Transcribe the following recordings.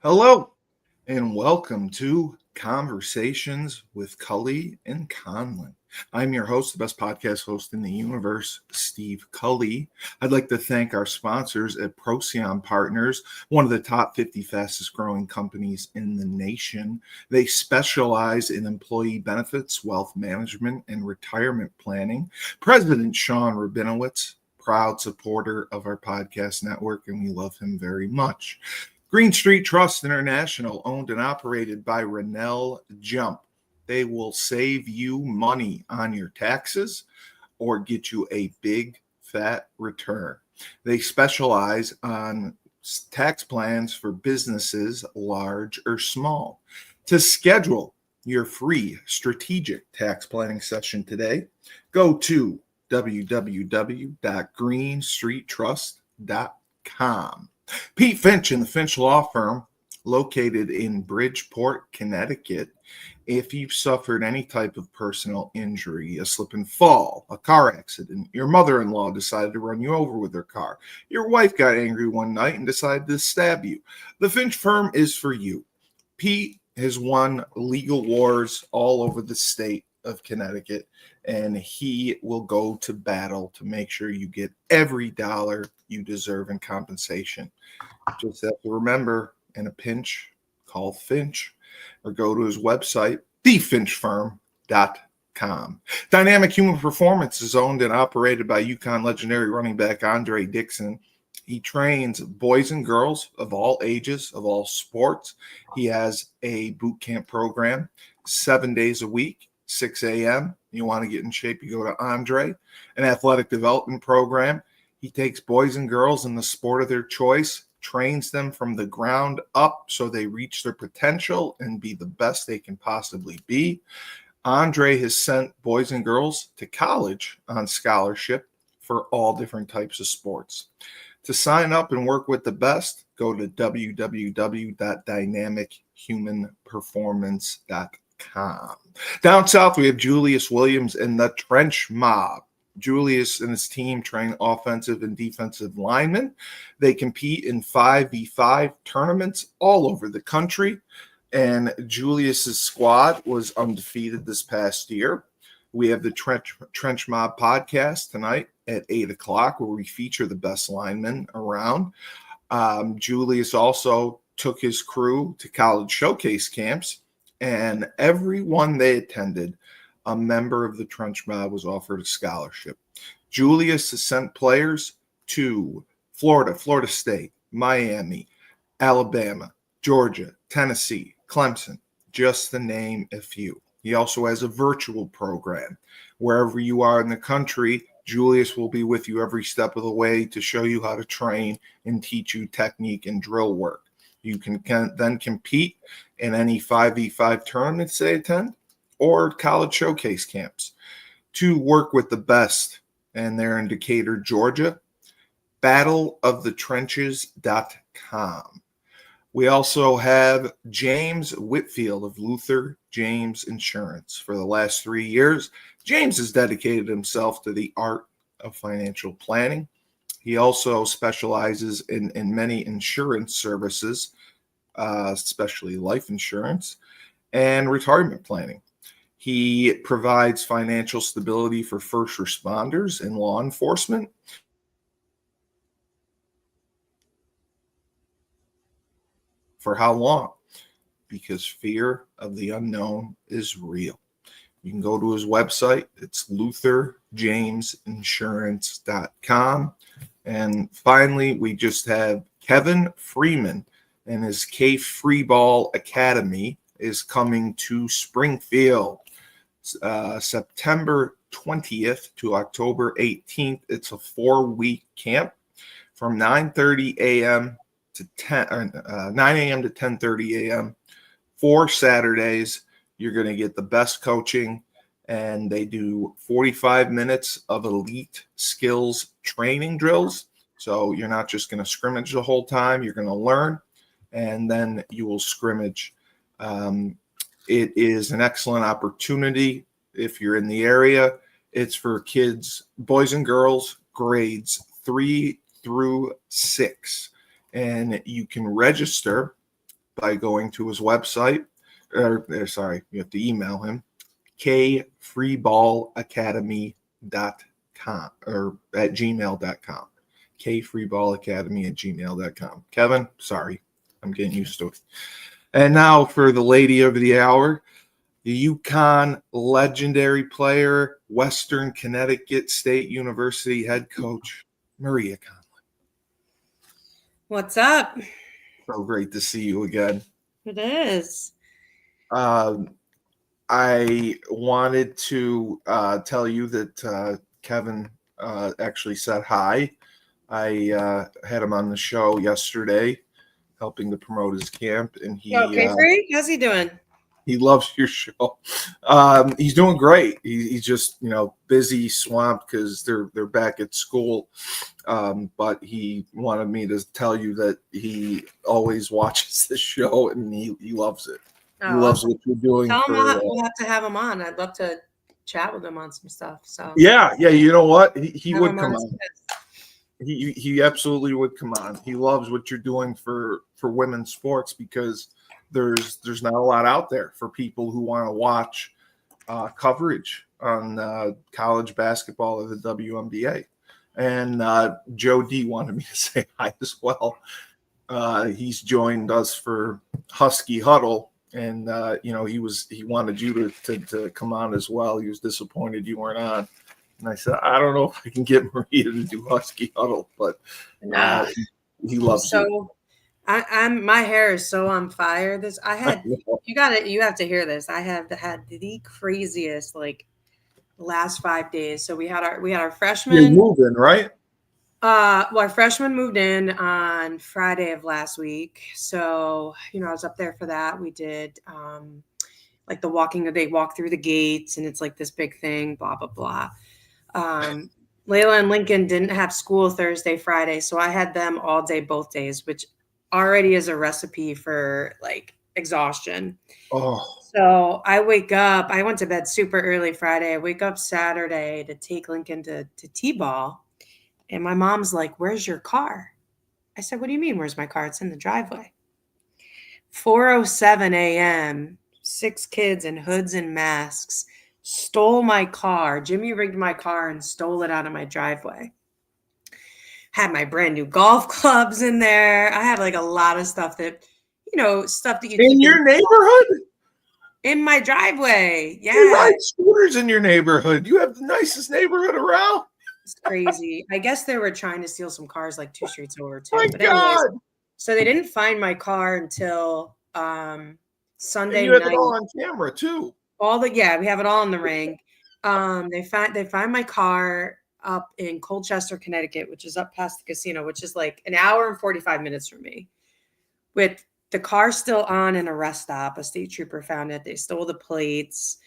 Hello, and welcome to Conversations with Cully and Conlon. I'm your host, the best podcast host in the universe, Steve Cully. I'd like to thank our sponsors at Procyon Partners, one of the top 50 fastest growing companies in the nation. They specialize in employee benefits, wealth management, and retirement planning. President Sean Rabinowitz, proud supporter of our podcast network, and we love him very much. Green Street Trust International, owned and operated by Rennell Jump. They will save you money on your taxes or get you a big fat return. They specialize on tax plans for businesses large or small. To schedule your free strategic tax planning session today, go to www.greenstreettrust.com. Pete Finch and the Finch Law Firm, located in Bridgeport, Connecticut. If you've suffered any type of personal injury, a slip and fall, a car accident, your mother-in-law decided to run you over with her car, your wife got angry one night and decided to stab you, the Finch firm is for you. Pete has won legal wars all over the state of Connecticut, and he will go to battle to make sure you get every dollar you deserve in compensation. Just have to remember, in a pinch, call Finch or go to his website, thefinchfirm.com. Dynamic Human Performance is owned and operated by UConn legendary running back Andre Dixon. He trains boys and girls of all ages, of all sports. He has a boot camp program 7 days a week, 6 a.m. You want to get in shape, you go to Andre. An athletic development program. He takes boys and girls in the sport of their choice, trains them from the ground up so they reach their potential and be the best they can possibly be. Andre has sent boys and girls to college on scholarship for all different types of sports. To sign up and work with the best, go to www.dynamichumanperformance.com. Down south, we have Julius Williams and the Trench Mob. Julius and his team train offensive and defensive linemen. They compete in 5v5 tournaments all over the country, and Julius's squad was undefeated this past year. We have the Trench Mob podcast tonight at 8 o'clock, where we feature the best linemen around. Julius also took his crew to college showcase camps, and everyone they attended, a member of the Trench Mob was offered a scholarship. Julius has sent players to Florida, Florida State, Miami, Alabama, Georgia, Tennessee, Clemson, just to name a few. He also has a virtual program. Wherever you are in the country, Julius will be with you every step of the way to show you how to train and teach you technique and drill work. You can then compete in any 5v5 tournaments they attend or college showcase camps. To work with the best, and they're in Decatur, Georgia, battleofthetrenches.com. We also have James Whitfield of Luther James Insurance. For the last 3 years, James has dedicated himself to the art of financial planning. He also specializes in many insurance services, especially life insurance and retirement planning. He provides financial stability for first responders and law enforcement. For how long? Because fear of the unknown is real. You can go to his website. It's lutherjamesinsurance.com. And finally, we just have Kevin Freeman and his K Freeball Academy is coming to Springfield. September 20th to October 18th. It's a 4-week camp from 9:30 a.m. to 9 a.m. to 10:30 a.m. 4 Saturdays. You're going to get the best coaching, and they do 45 minutes of elite skills training drills. So you're not just going to scrimmage the whole time. You're going to learn, and then you will scrimmage. It is an excellent opportunity if you're in the area. It's for kids, boys and girls, grades 3 through 6. And you can register by going to his website. Sorry, you have to email him, kfreeballacademy.com or at gmail.com. kfreeballacademy@gmail.com. Kevin, sorry, I'm getting used to it. And now for the lady of the hour, the UConn legendary player, Western Connecticut State University head coach, Maria Conlon. What's up? So great to see you again. It is. I wanted to tell you that Kevin actually said hi. I had him on the show yesterday, helping to promote his camp, and he okay, Free? How's he doing? He loves your show. He's doing great. He's just busy, swamped because they're back at school. But he wanted me to tell you that he always watches the show and he loves it. Oh, he loves what you're doing. Tell him we'll have to have him on. I'd love to chat with him on some stuff. So yeah. You know what? He would come on. He absolutely would come on. He loves what you're doing for women's sports because there's not a lot out there for people who want to watch coverage on college basketball or the WNBA. And Joe D wanted me to say hi as well. He's joined us for Husky Huddle, and he wanted you to come on as well. He was disappointed you weren't on. And I said, I don't know if I can get Maria to do Husky Huddle, but he loves you. I'm my hair is so on fire. You have to hear this. I have had the craziest last 5 days. So we had our freshman. You're moving, right? Our freshman moved in on Friday of last week. So, I was up there for that. We did they walk through the gates and it's like this big thing, blah, blah, blah. Layla and Lincoln didn't have school Thursday, Friday. So I had them all day, both days, which already is a recipe for exhaustion. Oh. So I wake up, I went to bed super early Friday. I wake up Saturday to take Lincoln to T-ball. And my mom's like, "Where's your car?" I said, "What do you mean, where's my car? It's in the driveway." 4:07 a.m., 6 kids in hoods and masks stole my car. Jimmy rigged my car and stole it out of my driveway. Had my brand new golf clubs in there. I have a lot of stuff that you in your neighborhood? In my driveway. Yeah. You ride scooters in your neighborhood. You have the nicest neighborhood around. It's crazy. I guess they were trying to steal some cars 2 streets over too. My but anyways, God. So they didn't find my car until Sunday and you have night. It all on camera too. We have it all in the ring. They find my car up in Colchester, Connecticut, which is up past the casino, which is an hour and 45 minutes from me. With the car still on in a rest stop, a state trooper found it. They stole the plates.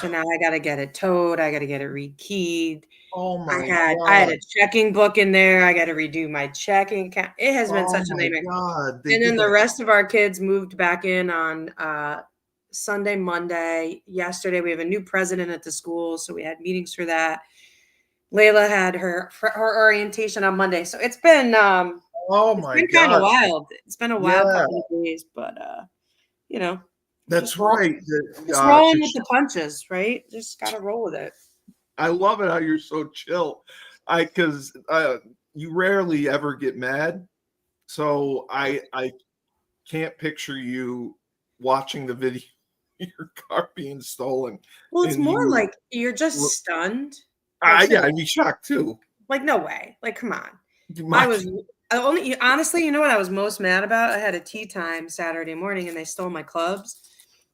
So now I got to get it towed. I got to get it rekeyed. Oh my God. I had a checking book in there. I got to redo my checking account. It has been such a nightmare. God. And then the rest of our kids moved back in on Sunday, Monday. Yesterday, we have a new president at the school, so we had meetings for that. Layla had her orientation on Monday. So it's been kind of wild. It's been a wild couple of days, but that's right. Just rolling with the punches, right? Just gotta roll with it. I love it how you're so chill. Because you rarely ever get mad, so I can't picture you watching the video of your car being stolen. Well, it's more like you're just stunned. I'd be shocked too. No way. Come on. Honestly, you know what I was most mad about? I had a tea time Saturday morning and they stole my clubs.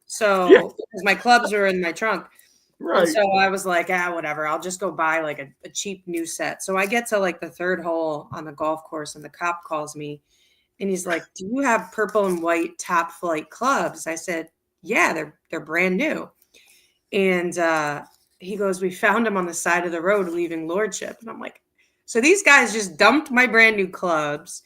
So because my clubs were in my trunk. Right. And so I was like, whatever. I'll just go buy a cheap new set. So I get to the third hole on the golf course and the cop calls me and he's like, "Do you have purple and white Top Flight clubs?" I said, "Yeah, they're brand new." And he goes, "We found them on the side of the road leaving Lordship." And I'm like, so these guys just dumped my brand new clubs,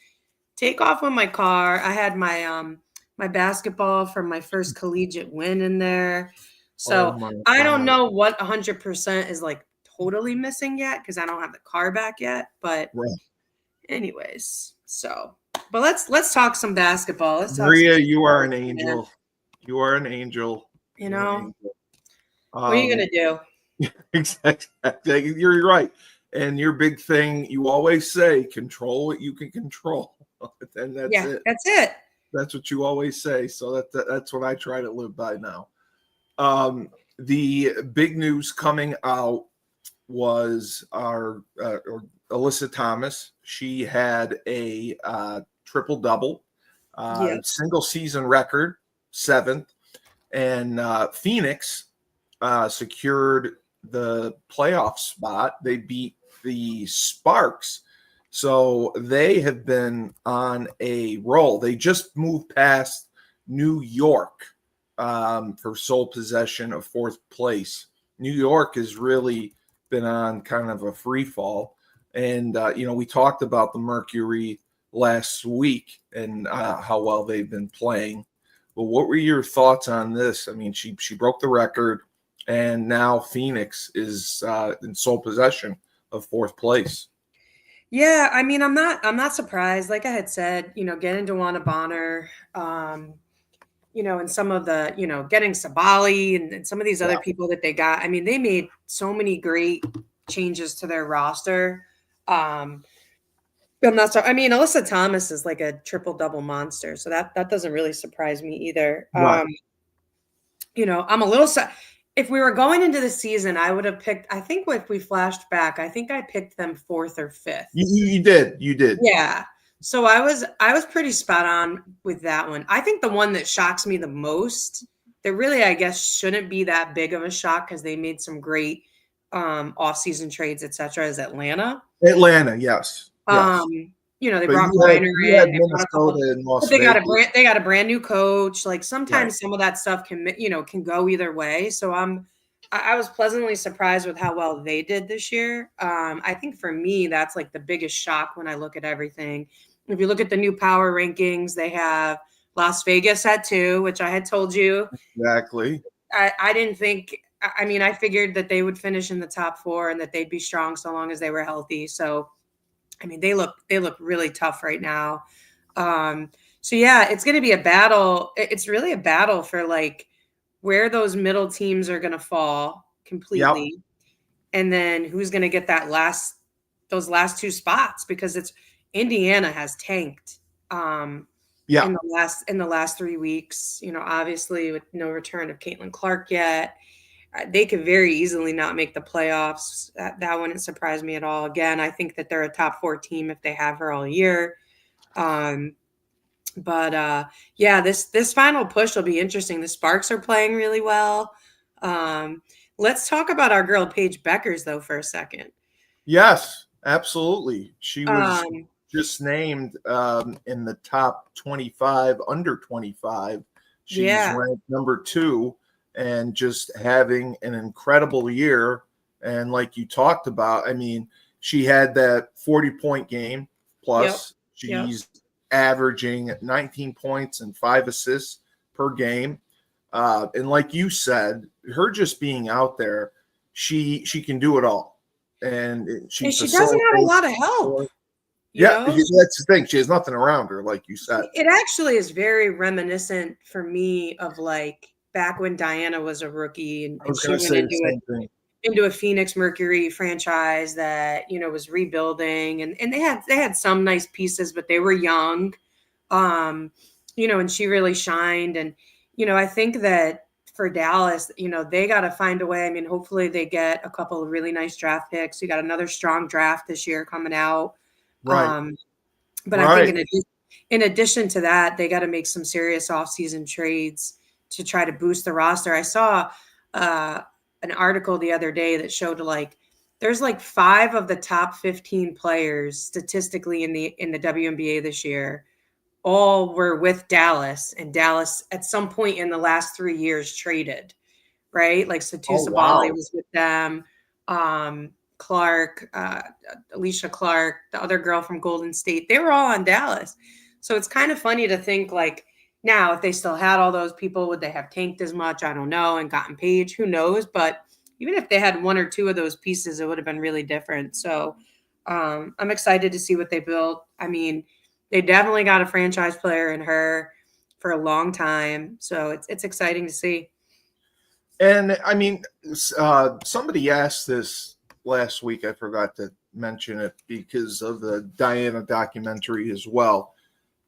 take off with my car. I had my my basketball from my first collegiate win in there. So I don't know what 100% is totally missing yet because I don't have the car back yet. But anyways, so But let's talk some basketball. Let's talk Maria, some you are an basketball, man. angel. You are an angel. You You're an know, angel. what are you gonna do? Exactly. You're right. And your big thing, you always say, control what you can control. And that's it. That's it. That's what you always say. So that's what I try to live by now. The big news coming out was our Alyssa Thomas. She had a triple double, single season record, 7th, and Phoenix secured the playoff spot. They beat the Sparks. So they have been on a roll. They just moved past New York for sole possession of 4th place. New York has really been on kind of a free fall. And, we talked about the Mercury last week and how well they've been playing. Well, what were your thoughts on this? I mean, she broke the record, and now Phoenix is in sole possession of 4th place. Yeah, I mean, I'm not surprised. Like I had said, getting Wnba Bonner, and some of the, getting Sabali and some of these other people that they got. I mean, they made so many great changes to their roster. Alyssa Thomas is like a triple double monster, so that doesn't really surprise me either. Right. I'm a little if we were going into the season, I would have picked, I think if we flashed back, I think I picked them 4th or 5th. You did. Yeah. So I was pretty spot on with that one. I think the one that shocks me the most, that really, I guess, shouldn't be that big of a shock because they made some great off-season trades, etc., is Atlanta. Atlanta, yes. They brought Griner in. They got a brand new coach. Like sometimes some of that stuff can go either way. So I was pleasantly surprised with how well they did this year. I think for me, that's like the biggest shock when I look at everything. If you look at the new power rankings, they have Las Vegas at 2, which I had told you. Exactly. I didn't think. I mean, I figured that they would finish in the top 4 and that they'd be strong so long as they were healthy. So. I mean, they look really tough right now. So yeah, it's going to be a battle. It's really a battle for like where those middle teams are going to fall completely. Yep. And then who's going to get those last 2 spots, because it's Indiana has tanked. In the last 3 weeks, obviously with no return of Caitlin Clark yet. They could very easily not make the playoffs. That wouldn't surprise me at all. Again, I think that they're a top 4 team if they have her all year. This final push will be interesting. The Sparks are playing really well. Let's talk about our girl Paige Beckers though for a second. Yes, absolutely. She was just named in the top 25 under 25. She's ranked number 2. And just having an incredible year. And like you talked about, I mean, she had that 40-point game plus. She's averaging 19 points and 5 assists per game. And like you said, her just being out there, she can do it all. And she doesn't have a lot of help. That's the thing. She has nothing around her, like you said. It actually is very reminiscent for me of like back when Diana was a rookie and she went into a Phoenix Mercury franchise that, was rebuilding and they had some nice pieces, but they were young, and she really shined. And, I think that for Dallas, they got to find a way. I mean, hopefully they get a couple of really nice draft picks. You got another strong draft this year coming out. Right. But I think in addition to that, they got to make some serious offseason trades to try to boost the roster. I saw an article the other day that showed like there's like 5 of the top 15 players statistically in the WNBA this year. All were with Dallas, and Dallas at some point in the last 3 years traded, right? Like Satu Sabali was with them. Clark, Alicia Clark, the other girl from Golden State, they were all on Dallas. So it's kind of funny to think like, now, if they still had all those people, would they have tanked as much? I don't know. And gotten Paige, who knows? But even if they had 1 or 2 of those pieces, it would have been really different. So I'm excited to see what they build. I mean, They definitely got a franchise player in her for a long time. So it's exciting to see. And I mean, somebody asked this last week. I forgot to mention it because of the Diana documentary as well.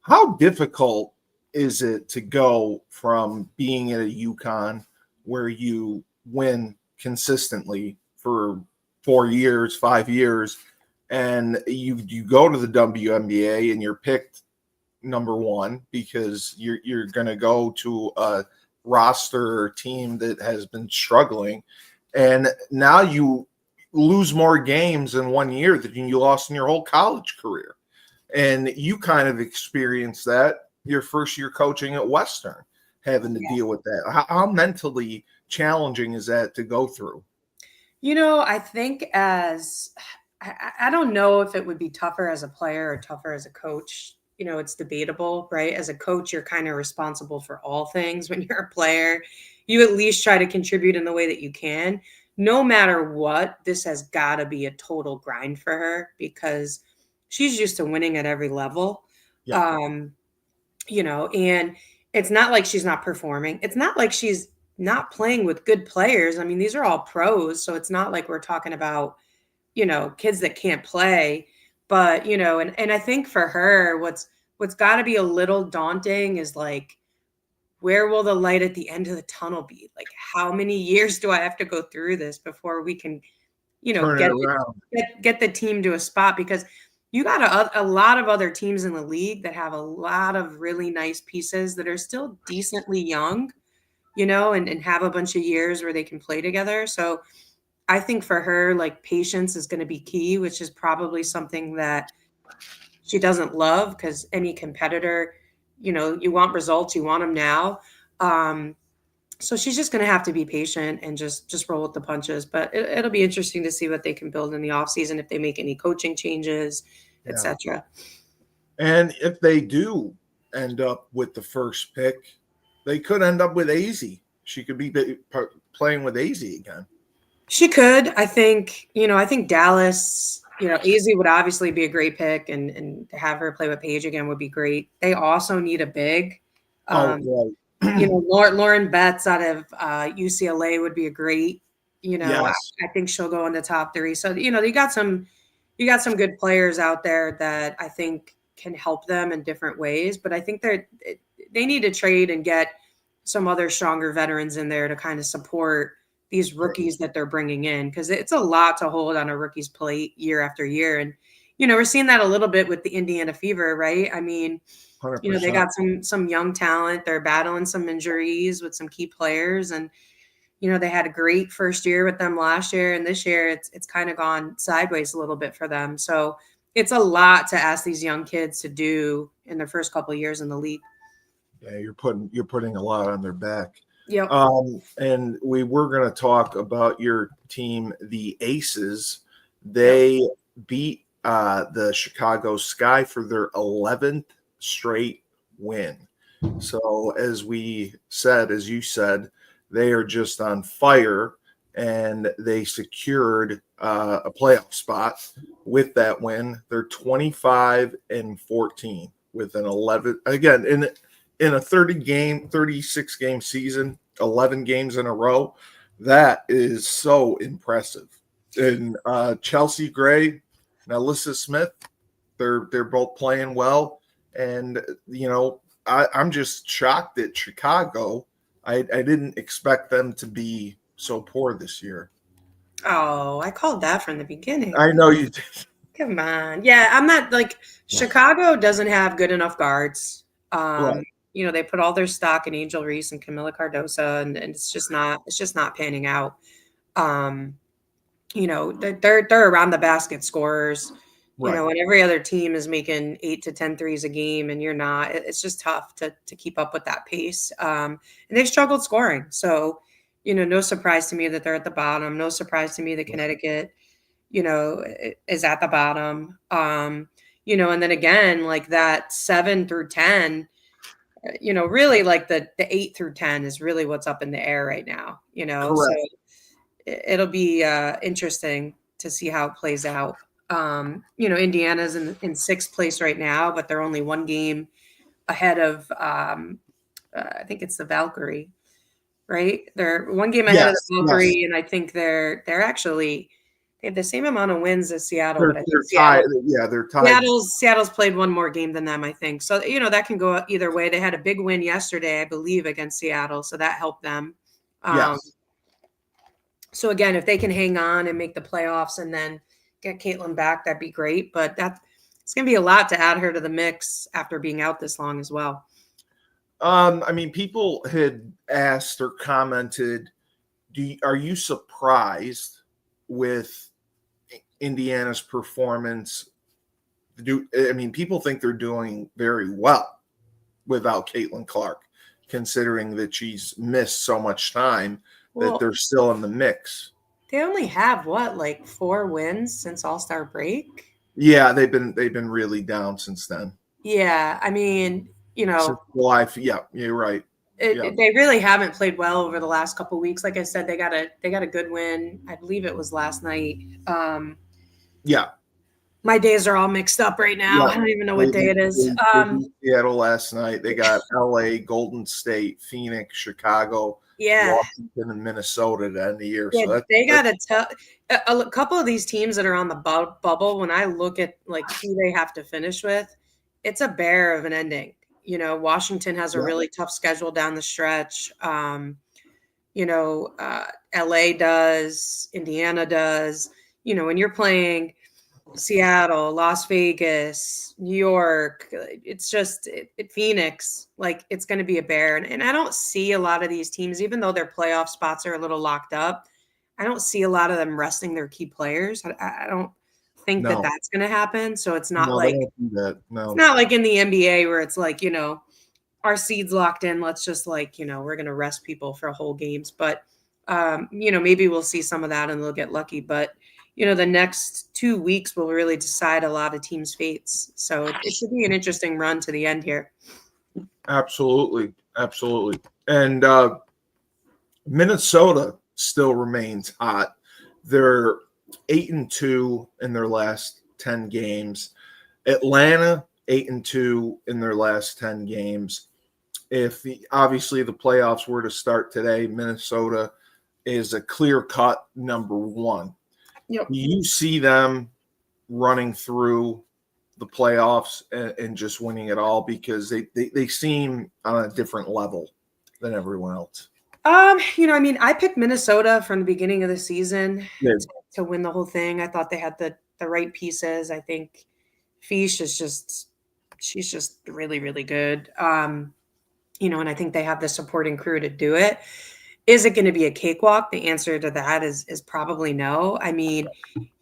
How difficult is it to go from being at a UConn where you win consistently for 4 years, 5 years, and you go to the WNBA and you're picked number one because you're going to go to a roster or team that has been struggling, and now you lose more games in 1 year than you lost in your whole college career. And you kind of experienced that your first year coaching at Western, having to deal with that. How mentally challenging is that to go through? I think I don't know if it would be tougher as a player or tougher as a coach. It's debatable, right? As a coach, you're kind of responsible for all things. When you're a player, you at least try to contribute in the way that you can. No matter what, this has got to be a total grind for her because she's used to winning at every level. Yeah. And it's not like she's not performing. It's not like she's not playing with good players. I mean, these are all pros, so it's not like we're talking about, kids that can't play. But, and I think for her, what's got to be a little daunting is like, where will the light at the end of the tunnel be? Like, how many years do I have to go through this before we can, Turn it around. get the team to a spot? Because you got a lot of other teams in the league that have a lot of really nice pieces that are still decently young, and have a bunch of years where they can play together. So I think for her, like, patience is going to be key, which is probably something that she doesn't love because any competitor, you want results, you want them now. So she's just going to have to be patient and just roll with the punches. But it'll be interesting to see what they can build in the offseason, if they make any coaching changes, etc. And if they do end up with the first pick, they could end up with AZ. She could be playing with AZ again. She could. I think Dallas, AZ would obviously be a great pick, and to have her play with Paige again would be great. They also need a big. Right. Lauren Betts out of UCLA would be a great. Yes. I think she'll go in the top 3. So you got some good players out there that I think can help them in different ways. But I think they need to trade and get some other stronger veterans in there to kind of support these rookies that they're bringing in, because it's a lot to hold on a rookie's plate year after year. And, we're seeing that a little bit with the Indiana Fever, right? I mean, 100%. they got some young talent. They're battling some injuries with some key players. And, they had a great first year with them last year. And this year it's kind of gone sideways a little bit for them. So it's a lot to ask these young kids to do in their first couple of years in the league. Yeah, you're putting a lot on their back. Yep. And we were going to talk about your team, the Aces. They beat the Chicago Sky for their 11th straight win. So as you said, they are just on fire, and they secured a playoff spot with that win. They're 25-14 with an 11 again in a 36 game season, 11 games in a row. That is so impressive. And Chelsea Gray and Alyssa Smith, they're both playing well. And, I'm just shocked at Chicago. I didn't expect them to be so poor this year. Oh, I called that from the beginning. I know you did. Come on. Yeah, I'm not like Chicago doesn't have good enough guards. Right. They put all their stock in Angel Reese and Camila Cardosa, and it's just not panning out. They're around the basket scorers, Right. And every other team is making 8 to 10 threes a game, and you're not. It's just tough to keep up with that pace. And they've struggled scoring. So, no surprise to me that they're at the bottom. No surprise to me that Connecticut, is at the bottom. And then again, like that 7 through 10, really like the 8 through 10 is really what's up in the air right now, Correct. So it'll be interesting to see how it plays out. Indiana's in sixth place right now, but they're only one game ahead of I think it's the Valkyrie, right? They're one game ahead of the Valkyrie, and I think they're actually they have the same amount of wins as Seattle, but I think tied. Yeah, they're tied. Seattle's played one more game than them, I think. So that can go either way. They had a big win yesterday, I believe, against Seattle, so that helped them. So again, if they can hang on and make the playoffs and then get Caitlin back, that'd be great. But it's going to be a lot to add her to the mix after being out this long as well. I mean, people had asked or commented, are you surprised with Indiana's performance? People think they're doing very well without Caitlin Clark, considering that she's missed so much time that they're still in the mix. They only have 4 wins since All-Star break? Yeah, they've been really down since then. Yeah, I mean, since July. Yeah, you're right. They really haven't played well over the last couple of weeks. Like I said, they got a good win. I believe it was last night. My days are all mixed up right now. I don't even know what day it is. They beat Seattle last night. They got LA, Golden State, Phoenix, Chicago, Washington, and Minnesota at the end of the year. Yeah, so they got to tell a couple of these teams that are on the bubble. When I look at who they have to finish with, it's a bear of an ending. Washington has a really tough schedule down the stretch. LA does, Indiana does. When you're playing Seattle, Las Vegas, New York, it's just Phoenix, it's going to be a bear. And I don't see a lot of these teams, even though their playoff spots are a little locked up, I don't see a lot of them resting their key players. I don't think that that's going to happen. So it's not it's not like in the NBA where it's our seed's locked in. Let's just we're going to rest people for whole games. But, maybe we'll see some of that and they'll get lucky. But, the next 2 weeks will really decide a lot of teams' fates. So it should be an interesting run to the end here. Absolutely. Absolutely. And Minnesota still remains hot. They're 8-2 in their last 10 games. Atlanta 8-2 in their last 10 games. If obviously the playoffs were to start today, Minnesota is a clear-cut number one. Yep. You see them running through the playoffs and just winning it all because they seem on a different level than everyone else. I picked Minnesota from the beginning of the season to win the whole thing. I thought they had the right pieces. I think Fish she's just really, really good. And I think they have the supporting crew to do it. Is it going to be a cakewalk? The answer to that is probably no. I mean,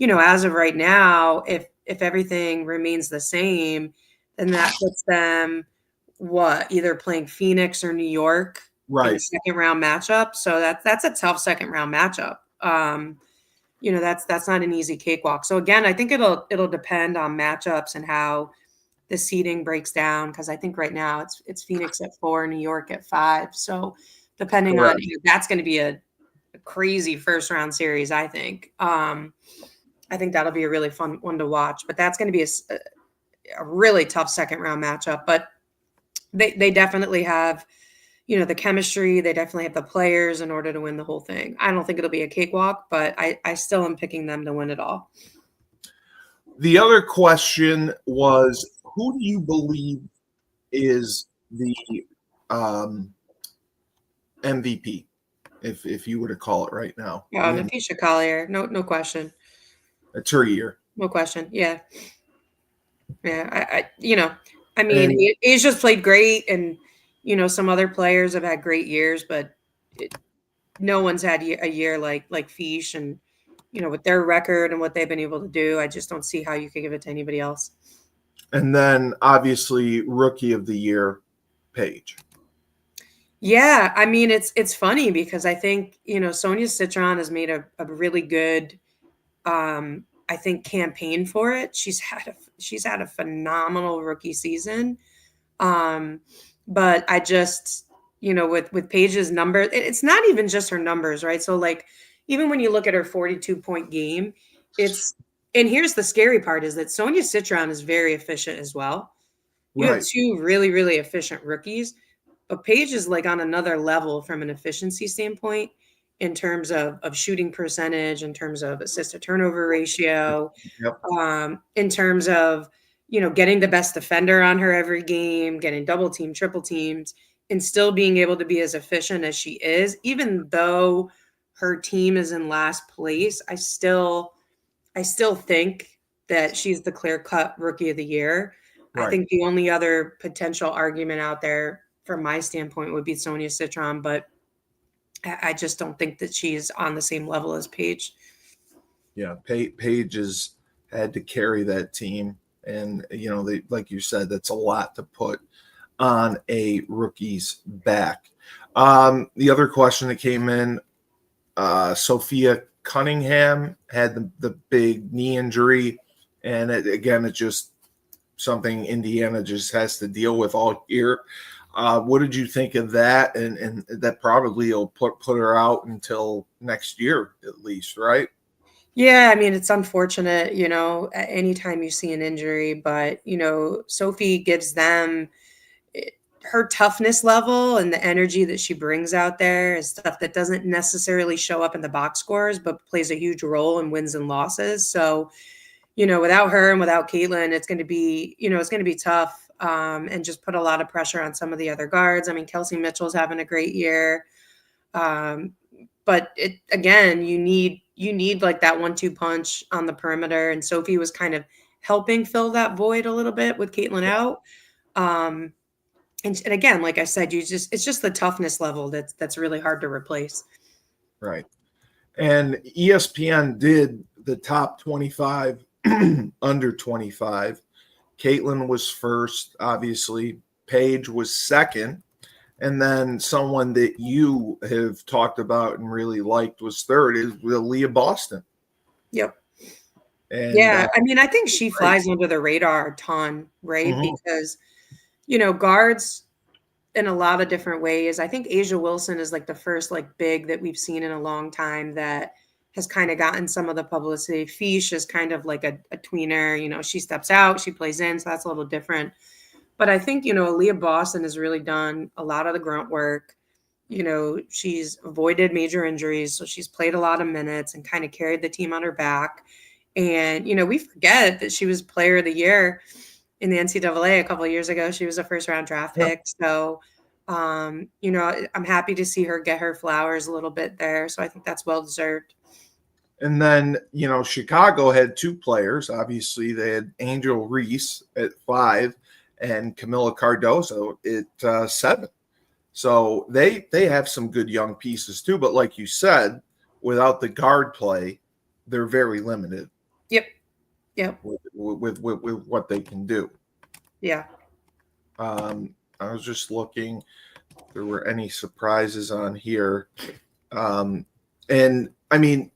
as of right now, if everything remains the same, then that puts them either playing Phoenix or New York in the second round matchup. So that's a tough second round matchup. That's not an easy cakewalk. So again, I think it'll depend on matchups and how the seeding breaks down. Cause I think right now it's Phoenix at 4, New York at 5. So depending on that's going to be a crazy first round series, I think. I think that'll be a really fun one to watch, but that's going to be a really tough second round matchup. But they definitely have, the chemistry. They definitely have the players in order to win the whole thing. I don't think it'll be a cakewalk, but I still am picking them to win it all. The other question was, who do you believe is the MVP, if you were to call it right now? Natisha Collier, no question. It's her year. No question. Yeah. He's just played great, and some other players have had great years, but no one's had a year like Fish, and with their record and what they've been able to do, I just don't see how you could give it to anybody else. And then obviously Rookie of the Year, Paige. Yeah, it's funny because I think Sonia Citron has made a really good I think campaign for it. She's had a phenomenal rookie season. But I just, with Paige's numbers, it's not even just her numbers, right? So even when you look at her 42-point game, it's And here's the scary part is that Sonia Citron is very efficient as well. You have two really, really efficient rookies, but Paige is like on another level from an efficiency standpoint in terms of shooting percentage, in terms of assist to turnover ratio, in terms of, getting the best defender on her every game, getting double team, triple teams, and still being able to be as efficient as she is, even though her team is in last place. I still think that she's the clear-cut rookie of the year. Right. I think the only other potential argument out there from my standpoint would be Sonia Citron, but I just don't think that she's on the same level as Paige. Yeah, Paige has had to carry that team. And, they, like you said, that's a lot to put on a rookie's back. The other question that came in, Sophia Cunningham had the big knee injury. And it's just something Indiana just has to deal with all year. What did you think of that? And that probably will put her out until next year at least, right? Yeah, I mean, it's unfortunate, anytime you see an injury, but, Sophie gives them her toughness level and the energy that she brings out there is stuff that doesn't necessarily show up in the box scores, but plays a huge role in wins and losses. So, without her and without Caitlin, it's going to be, it's going to be tough and just put a lot of pressure on some of the other guards. I mean, Kelsey Mitchell's having a great year. But again, you need like that 1-2 punch on the perimeter. And Sophie was kind of helping fill that void a little bit with Caitlin out. And again, like I said, it's just the toughness level that's really hard to replace. Right. And ESPN did the top 25 under 25. Caitlin was first, obviously. Paige was second. And then someone that you have talked about and really liked was third is Leah Boston. Yep. And, I mean, I think she flies under the radar a ton, right? Mm-hmm. Because, guards in a lot of different ways. I think Asia Wilson is like the first like big that we've seen in a long time that has kind of gotten some of the publicity. Fish is kind of like a tweener. She steps out, she plays in, so that's a little different. But I think, Leah Boston has really done a lot of the grunt work. She's avoided major injuries, so she's played a lot of minutes and kind of carried the team on her back. And, we forget that she was player of the year in the NCAA a couple of years ago. She was a first-round draft pick. So, I'm happy to see her get her flowers a little bit there. So I think that's well-deserved. And then, Chicago had two players. Obviously, they had Angel Reese at 5 and Camila Cardozo at 7. So they have some good young pieces too. But like you said, without the guard play, they're very limited. Yep. With what they can do. Yeah. I was just looking if there were any surprises on here. And I mean,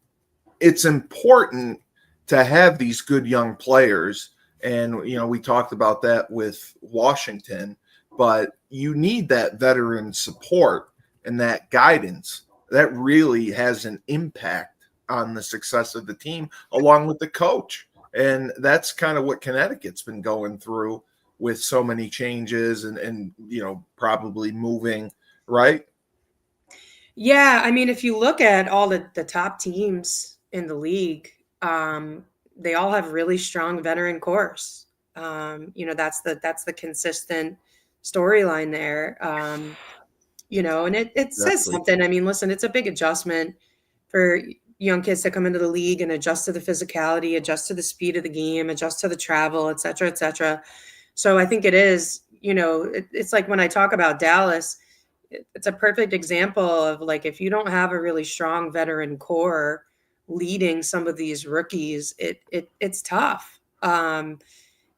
it's important to have these good young players. And, we talked about that with Washington, but you need that veteran support and that guidance. That really has an impact on the success of the team, along with the coach. And that's kind of what Connecticut's been going through with so many changes and probably moving, right? Yeah, I mean, if you look at all the top teams in the league, they all have really strong veteran cores. That's the consistent storyline there. And it says something. I mean, listen, it's a big adjustment for young kids to come into the league and adjust to the physicality, adjust to the speed of the game, adjust to the travel, et cetera, et cetera. So I think it is, it's like when I talk about Dallas, it's a perfect example of like, if you don't have a really strong veteran core leading some of these rookies, it's tough. And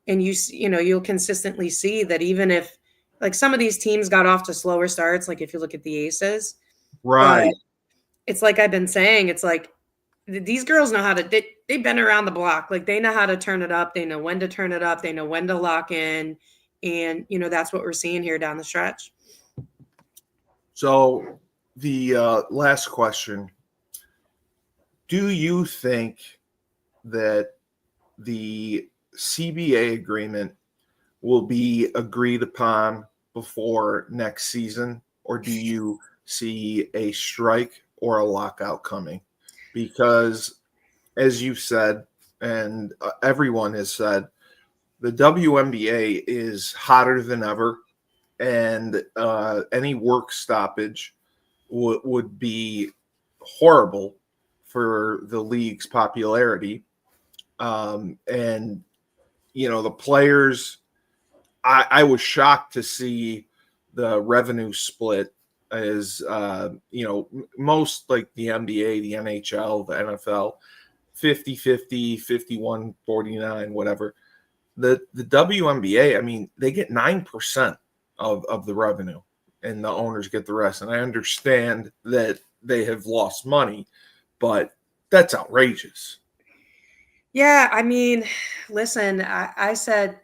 you'll consistently see that even if like some of these teams got off to slower starts, like if you look at the Aces, right. It's like I've been saying, it's like these girls know how to, they've been around the block. Like they know how to turn it up. They know when to turn it up. They know when to lock in. And, that's what we're seeing here down the stretch. So the last question, do you think that the CBA agreement will be agreed upon before next season, or do you see a strike or a lockout coming? Because, as you said, and everyone has said, the WNBA is hotter than ever, and any work stoppage would be horrible for the league's popularity. And, the players, I was shocked to see the revenue split as, most like the NBA, the NHL, the NFL, 50-50, 51-49, whatever. The WNBA, I mean, they get 9% of the revenue, and the owners get the rest. And I understand that they have lost money, but that's outrageous. Yeah, I mean, listen, I said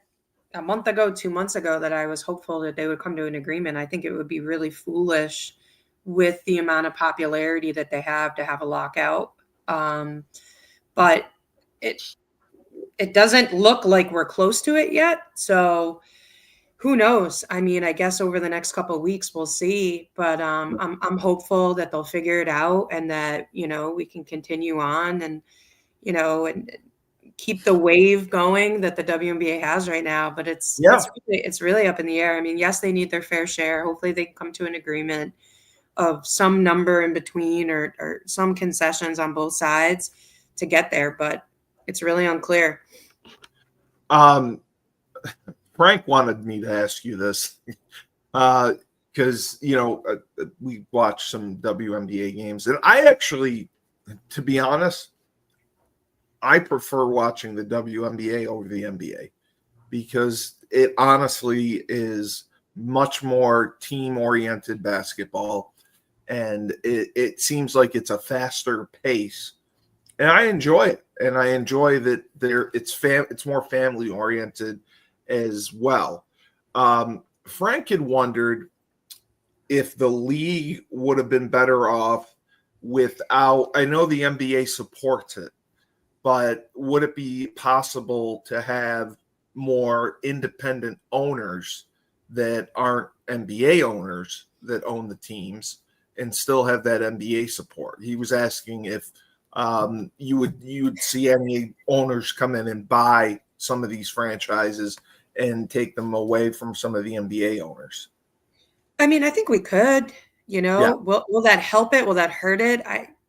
a month ago, 2 months ago, that I was hopeful that they would come to an agreement. I think it would be really foolish with the amount of popularity that they have to have a lockout. But it doesn't look like we're close to it yet. So who knows? I mean, I guess over the next couple of weeks we'll see. But I'm hopeful that they'll figure it out, and that we can continue on, and and keep the wave going that the WNBA has right now. But it's really up in the air. I mean, yes, they need their fair share. Hopefully they can come to an agreement of some number in between, or some concessions on both sides to get there, but it's really unclear. Frank wanted me to ask you this because we watched some WNBA games, and I actually, to be honest, I prefer watching the WNBA over the NBA because it honestly is much more team-oriented basketball, and it seems like it's a faster pace, and I enjoy it. And I enjoy that it's more family-oriented as well. Frank had wondered if the league would have been better off without, I know the NBA supports it, but would it be possible to have more independent owners that aren't NBA owners that own the teams and still have that NBA support? He was asking if you would see any owners come in and buy some of these franchises and take them away from some of the NBA owners. I mean, I think we could, Yeah. Will that help it? Will that hurt it?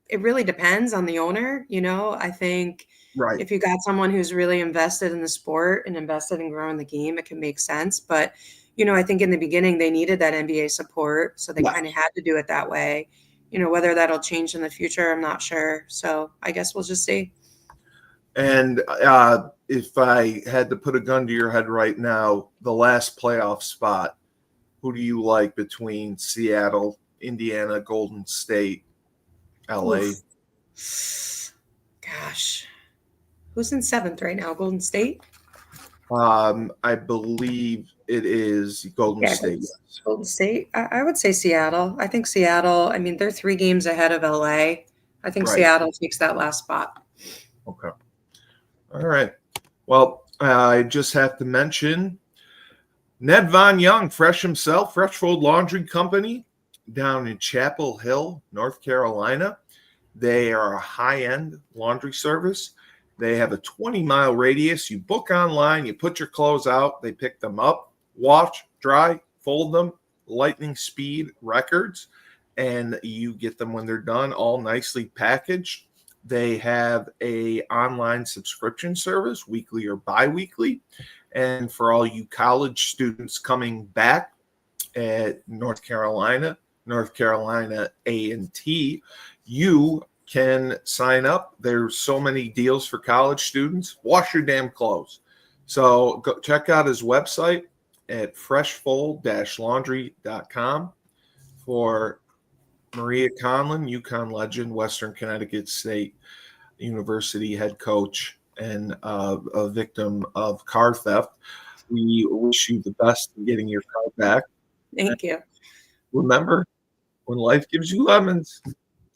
It really depends on the owner. I think if you got someone who's really invested in the sport and invested in growing the game, it can make sense. But, I think in the beginning they needed that NBA support, so they kind of had to do it that way. Whether that'll change in the future, I'm not sure. So I guess we'll just see. And if I had to put a gun to your head right now, the last playoff spot, who do you like between Seattle, Indiana, Golden State, LA? Oof. Gosh, who's in 7th right now? Golden State? I believe it is Golden State. Golden State. I would say Seattle. I think Seattle, I mean, they're 3 games ahead of LA. I think Seattle takes that last spot. Okay. All right. Well, I just have to mention Ned Von Young, fresh himself, Fresh Fold Laundry Company down in Chapel Hill, North Carolina. They are a high-end laundry service. They have a 20-mile radius. You book online, you put your clothes out, they pick them up, wash, dry, fold them, lightning speed records, and you get them when they're done, all nicely packaged. They have a online subscription service, weekly or bi-weekly. And for all you college students coming back at North Carolina A&T, you can sign up. There's so many deals for college students. Wash your damn clothes. So go check out his website at freshfold-laundry.com. For Maria Conlon, UConn legend, Western Connecticut State University head coach, and a victim of car theft, we wish you the best in getting your car back. Thank you. Remember, when life gives you lemons,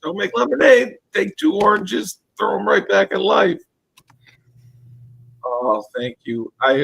don't make lemonade. Take 2 oranges, throw them right back in life. Oh, thank you. I